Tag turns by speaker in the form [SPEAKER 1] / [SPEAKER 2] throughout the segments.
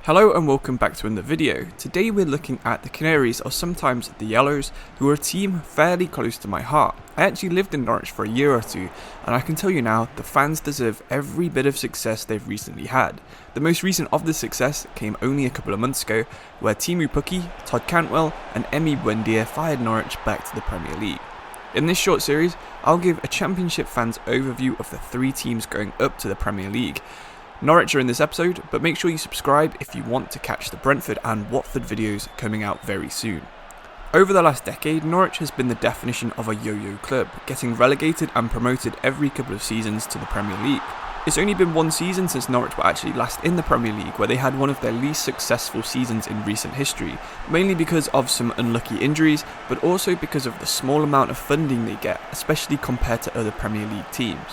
[SPEAKER 1] Hello and welcome back to another video. Today we're looking at the Canaries, or sometimes the Yellows, who are a team fairly close to my heart. I actually lived in Norwich for a year or two, and I can tell you now, the fans deserve every bit of success they've recently had. The most recent of this success came only a couple of months ago, where Pukki, Cantwell and Buendia fired Norwich back to the Premier League. In this short series, I'll give a Championship fans overview of the three teams going up to the Premier League. Norwich are in this episode, but make sure you subscribe if you want to catch the Brentford and Watford videos coming out very soon. Over the last decade, Norwich has been the definition of a yo-yo club, getting relegated and promoted every couple of seasons to the Premier League. It's only been one season since Norwich were actually last in the Premier League, where they had one of their least successful seasons in recent history, mainly because of some unlucky injuries, but also because of the small amount of funding they get, especially compared to other Premier League teams.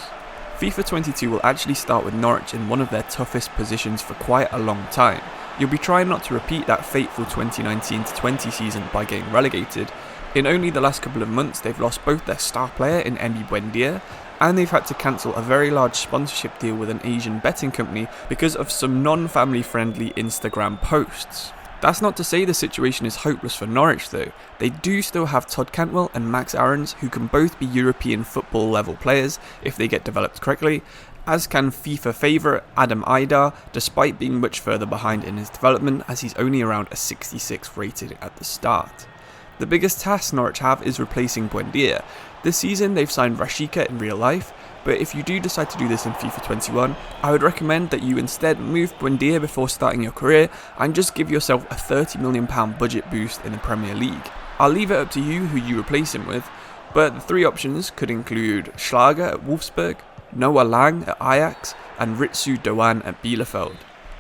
[SPEAKER 1] FIFA 22 will actually start with Norwich in one of their toughest positions for quite a long time. You'll be trying not to repeat that fateful 2019-20 season by getting relegated. In only the last couple of months, they've lost both their star player in Buendia, and they've had to cancel a very large sponsorship deal with an Asian betting company because of some non-family friendly Instagram posts. That's not to say the situation is hopeless for Norwich though. They do still have Todd Cantwell and Max Aarons, who can both be European football level players if they get developed correctly, as can FIFA favourite Adam Aidar, despite being much further behind in his development as he's only around a 66 rated at the start. The biggest task Norwich have is replacing Buendia. This season they've signed Rashica in real life, but if you do decide to do this in FIFA 21, I would recommend that you instead move Buendia before starting your career and just give yourself a £30 million budget boost in the Premier League. I'll leave it up to you who you replace him with, but the three options could include Schlager at Wolfsburg, Noah Lang at Ajax, and Ritsu Doan at Bielefeld.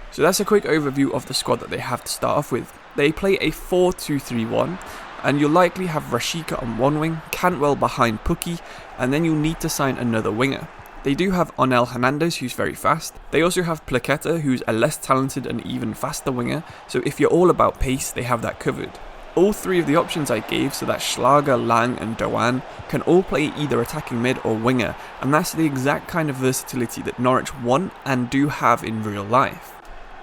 [SPEAKER 1] So that's a quick overview of the squad that they have to start off with. They play a 4-2-3-1, and you'll likely have Rashica on one wing, Cantwell behind Pukki, and then you'll need to sign another winger. They do have Onel Hernandez, who's very fast. They also have Plaqueta, who's a less talented and even faster winger, so if you're all about pace, they have that covered. All three of the options I gave, so that Schlager, Lang and Doan, can all play either attacking mid or winger, and that's the exact kind of versatility that Norwich want and do have in real life.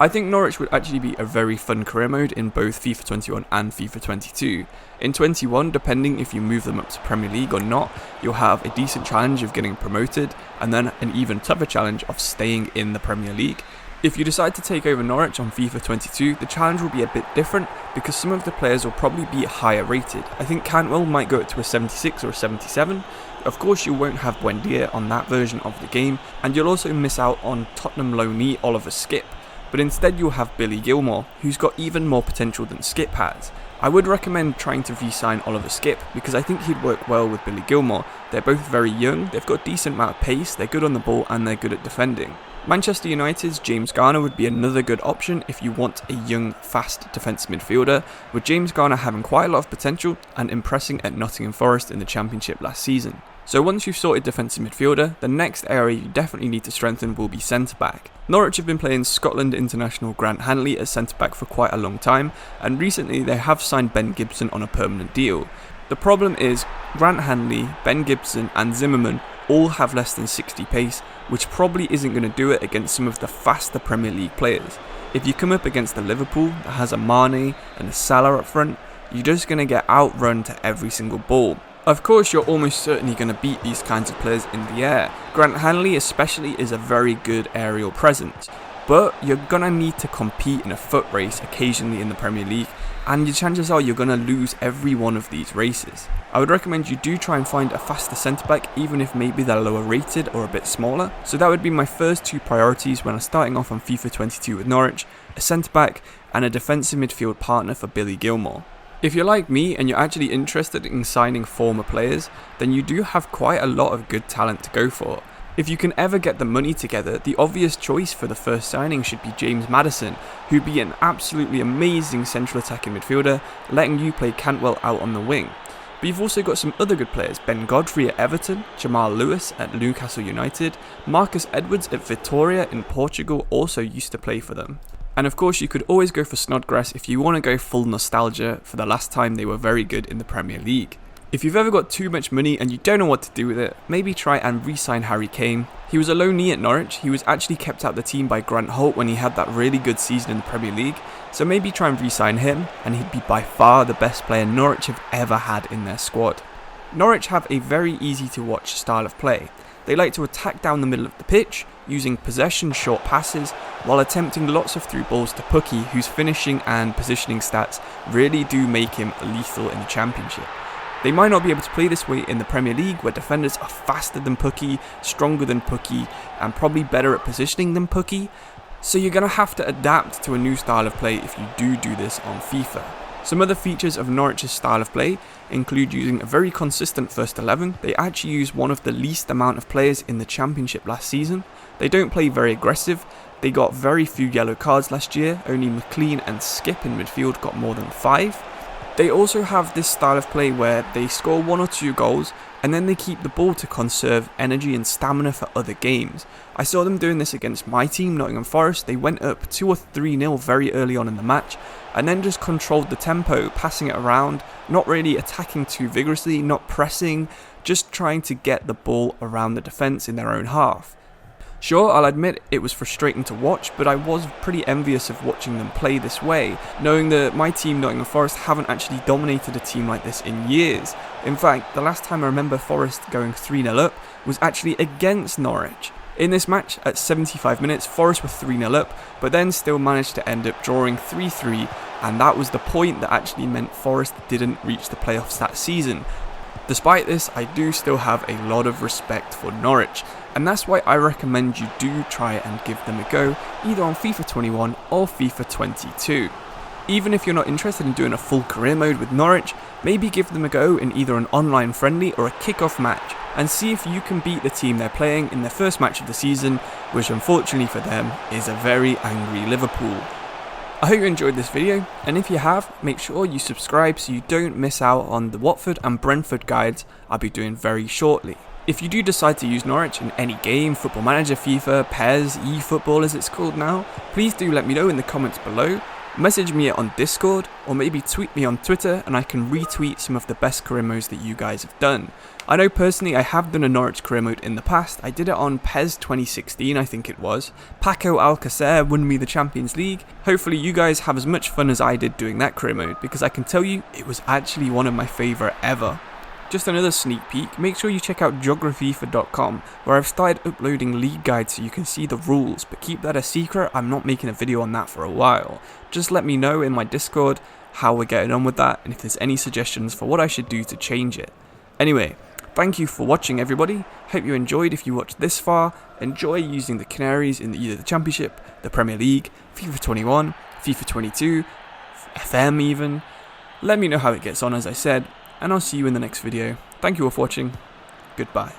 [SPEAKER 1] I think Norwich would actually be a very fun career mode in both FIFA 21 and FIFA 22. In 21, depending if you move them up to Premier League or not, you'll have a decent challenge of getting promoted, and then an even tougher challenge of staying in the Premier League. If you decide to take over Norwich on FIFA 22, the challenge will be a bit different because some of the players will probably be higher rated. I think Cantwell might go up to a 76 or a 77. Of course you won't have Buendia on that version of the game, and you'll also miss out on Tottenham loanee Oliver Skipp. But instead you'll have Billy Gilmour, who's got even more potential than Skipp has. I would recommend trying to re-sign Oliver Skipp because I think he'd work well with Billy Gilmour. They're both very young, they've got a decent amount of pace, they're good on the ball and they're good at defending. Manchester United's James Garner would be another good option if you want a young, fast defensive midfielder, with James Garner having quite a lot of potential and impressing at Nottingham Forest in the Championship last season. So once you've sorted defensive midfielder, the next area you definitely need to strengthen will be centre-back. Norwich have been playing Scotland international Grant Hanley as centre-back for quite a long time, and recently they have signed Ben Gibson on a permanent deal. The problem is, Grant Hanley, Ben Gibson and Zimmerman all have less than 60 pace, which probably isn't going to do it against some of the faster Premier League players. If you come up against the Liverpool that has a Mane and a Salah up front, you're just going to get outrun to every single ball. Of course, you're almost certainly going to beat these kinds of players in the air. Grant Hanley especially is a very good aerial presence, but you're going to need to compete in a foot race occasionally in the Premier League, and your chances are you're going to lose every one of these races. I would recommend you do try and find a faster centre-back, even if maybe they're lower rated or a bit smaller. So that would be my first two priorities when I'm starting off on FIFA 22 with Norwich: a centre-back and a defensive midfield partner for Billy Gilmour. If you're like me and you're actually interested in signing former players, then you do have quite a lot of good talent to go for. If you can ever get the money together, the obvious choice for the first signing should be James Maddison, who'd be an absolutely amazing central attacking midfielder, letting you play Cantwell out on the wing. But you've also got some other good players: Ben Godfrey at Everton, Jamal Lewis at Newcastle United, Marcus Edwards at Vitória in Portugal also used to play for them. And of course you could always go for Snodgrass if you want to go full nostalgia for the last time they were very good in the Premier League. If you've ever got too much money and you don't know what to do with it, maybe try and re-sign Harry Kane. He was a loanee at Norwich. He was actually kept out the team by Grant Holt when he had that really good season in the Premier League, so maybe try and re-sign him, and he'd be by far the best player Norwich have ever had in their squad. Norwich have a very easy to watch style of play. They like to attack down the middle of the pitch, using possession short passes, while attempting lots of through balls to Pukki, whose finishing and positioning stats really do make him lethal in the Championship. They might not be able to play this way in the Premier League, where defenders are faster than Pukki, stronger than Pukki, and probably better at positioning than Pukki, so you're going to have to adapt to a new style of play if you do this on FIFA. Some other features of Norwich's style of play include using a very consistent first 11. They actually use one of the least amount of players in the Championship last season. They don't play very aggressive. They got very few yellow cards last year. Only McLean and Skip in midfield got more than 5. They also have this style of play where they score 1 or 2 goals and then they keep the ball to conserve energy and stamina for other games. I saw them doing this against my team, Nottingham Forest. They went up 2 or 3-0 very early on in the match and then just controlled the tempo, passing it around, not really attacking too vigorously, not pressing, just trying to get the ball around the defence in their own half. Sure, I'll admit it was frustrating to watch, but I was pretty envious of watching them play this way, knowing that my team, Nottingham Forest, haven't actually dominated a team like this in years. In fact, the last time I remember Forest going 3-0 up was actually against Norwich. In this match, at 75 minutes, Forest were 3-0 up, but then still managed to end up drawing 3-3, and that was the point that actually meant Forest didn't reach the playoffs that season. Despite this, I do still have a lot of respect for Norwich, and that's why I recommend you do try and give them a go, either on FIFA 21 or FIFA 22. Even if you're not interested in doing a full career mode with Norwich, maybe give them a go in either an online friendly or a kick-off match, and see if you can beat the team they're playing in their first match of the season, which unfortunately for them is a very angry Liverpool. I hope you enjoyed this video, and if you have, make sure you subscribe so you don't miss out on the Watford and Brentford guides I'll be doing very shortly. If you do decide to use Norwich in any game, Football Manager, FIFA, PES, eFootball as it's called now, please do let me know in the comments below, message me on Discord, or maybe tweet me on Twitter and I can retweet some of the best career modes that you guys have done. I know personally I have done a Norwich career mode in the past. I did it on PES 2016 I think it was. Paco Alcacer won me the Champions League. Hopefully you guys have as much fun as I did doing that career mode, because I can tell you it was actually one of my favourite ever. Just another sneak peek, make sure you check out Geografifa.com, where I've started uploading league guides so you can see the rules, but keep that a secret. I'm not making a video on that for a while. Just let me know in my Discord how we're getting on with that, and if there's any suggestions for what I should do to change it. Anyway, thank you for watching everybody. Hope you enjoyed. If you watched this far, enjoy using the Canaries in either the Championship, the Premier League, FIFA 21, FIFA 22, FM even. Let me know how it gets on, as I said, and I'll see you in the next video. Thank you all for watching. Goodbye.